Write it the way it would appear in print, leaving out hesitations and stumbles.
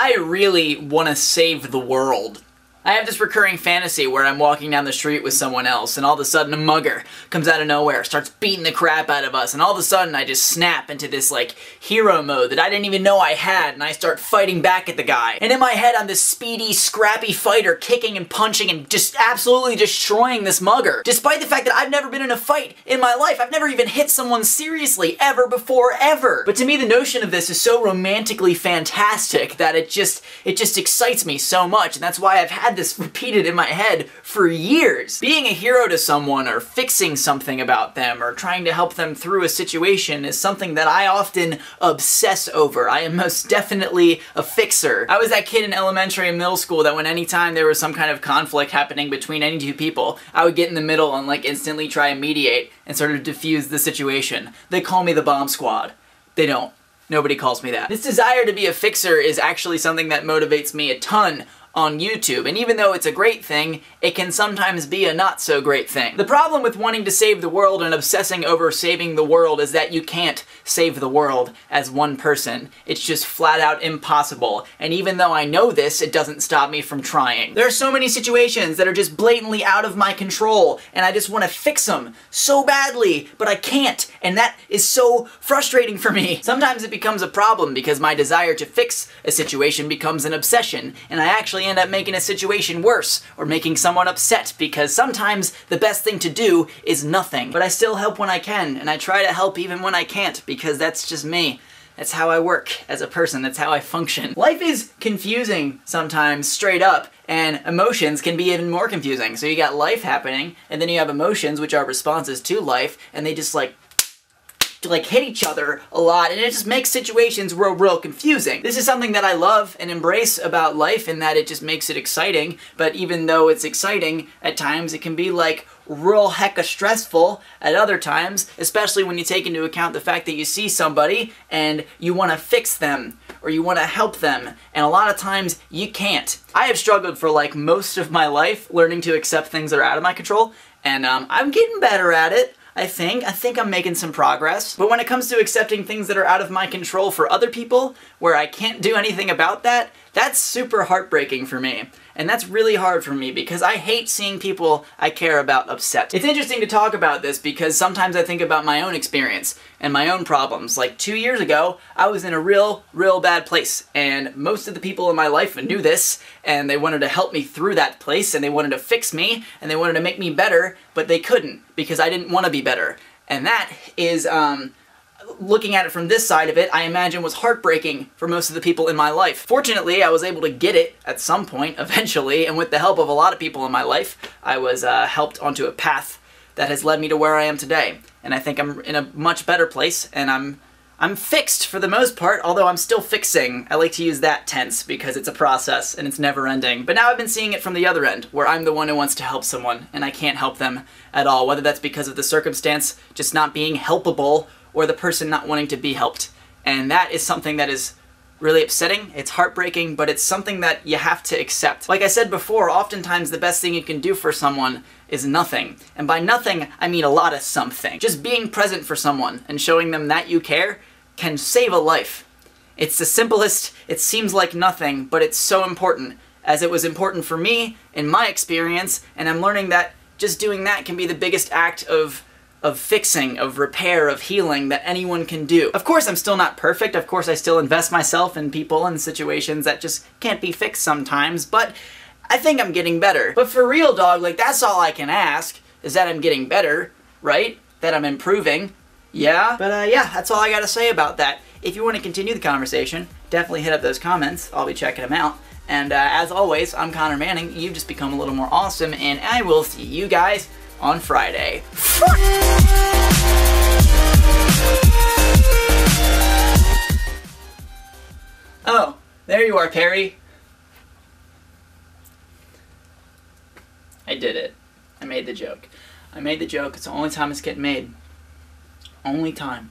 I really want to save the world. I have this recurring fantasy where I'm walking down the street with someone else and all of a sudden a mugger comes out of nowhere, starts beating the crap out of us, and all of a sudden I just snap into this like hero mode that I didn't even know I had, and I start fighting back at the guy. And in my head I'm this speedy, scrappy fighter kicking and punching and just absolutely destroying this mugger. Despite the fact that I've never been in a fight in my life, I've never even hit someone seriously ever before, ever. But to me the notion of this is so romantically fantastic that it just excites me so much, and that's why I've had this repeated in my head for years. Being a hero to someone or fixing something about them or trying to help them through a situation is something that I often obsess over. I am most definitely a fixer. I was that kid in elementary and middle school that when anytime there was some kind of conflict happening between any two people, I would get in the middle and like instantly try and mediate and sort of diffuse the situation. They call me the bomb squad. They don't. Nobody calls me that. This desire to be a fixer is actually something that motivates me a ton on YouTube, and even though it's a great thing, it can sometimes be a not so great thing. The problem with wanting to save the world and obsessing over saving the world is that you can't save the world as one person. It's just flat out impossible, and even though I know this, it doesn't stop me from trying. There are so many situations that are just blatantly out of my control, and I just want to fix them so badly, but I can't, and that is so frustrating for me. Sometimes it becomes a problem because my desire to fix a situation becomes an obsession, and I actually end up making a situation worse or making someone upset, because sometimes the best thing to do is nothing. But I still help when I can, and I try to help even when I can't, because that's just me. That's how I work as a person. That's how I function. Life is confusing sometimes, straight up, and emotions can be even more confusing. So you got life happening, and then you have emotions, which are responses to life, and they just like hit each other a lot, and it just makes situations real confusing. This is something that I love and embrace about life, in that it just makes it exciting, but even though it's exciting, at times it can be like real hecka stressful at other times, especially when you take into account the fact that you see somebody and you want to fix them or you want to help them, and a lot of times you can't. I have struggled for like most of my life learning to accept things that are out of my control, and I'm getting better at it. I think I'm making some progress. But when it comes to accepting things that are out of my control for other people, where I can't do anything about that, that's super heartbreaking for me. And that's really hard for me because I hate seeing people I care about upset. It's interesting to talk about this because sometimes I think about my own experience and my own problems. Like 2 years ago, I was in a real bad place, and most of the people in my life knew this, and they wanted to help me through that place, and they wanted to fix me, and they wanted to make me better, but they couldn't because I didn't want to be better. And that is, looking at it from this side of it, I imagine was heartbreaking for most of the people in my life. Fortunately, I was able to get it at some point, eventually, and with the help of a lot of people in my life, I was helped onto a path that has led me to where I am today. And I think I'm in a much better place, and I'm fixed for the most part, although I'm still fixing. I like to use that tense because it's a process and it's never ending. But now I've been seeing it from the other end, where I'm the one who wants to help someone, and I can't help them at all, whether that's because of the circumstance just not being helpable, or the person not wanting to be helped. And that is something that is really upsetting, it's heartbreaking, but it's something that you have to accept. Like I said before, oftentimes the best thing you can do for someone is nothing. And by nothing, I mean a lot of something. Just being present for someone and showing them that you care can save a life. It's the simplest, it seems like nothing, but it's so important, as it was important for me in my experience, and I'm learning that just doing that can be the biggest act of fixing, of repair, of healing that anyone can do. Of course I'm still not perfect, of course I still invest myself in people and situations that just can't be fixed sometimes, but I think I'm getting better. But for real, dog, like that's all I can ask, is that I'm getting better, right? That I'm improving. Yeah? But yeah, that's all I gotta say about that. If you want to continue the conversation, definitely hit up those comments, I'll be checking them out. And as always, I'm Connor Manning, you've just become a little more awesome, and I will see you guys on Friday. Oh, there you are, Perry. I did it. I made the joke. I made the joke. It's the only time it's getting made. Only time.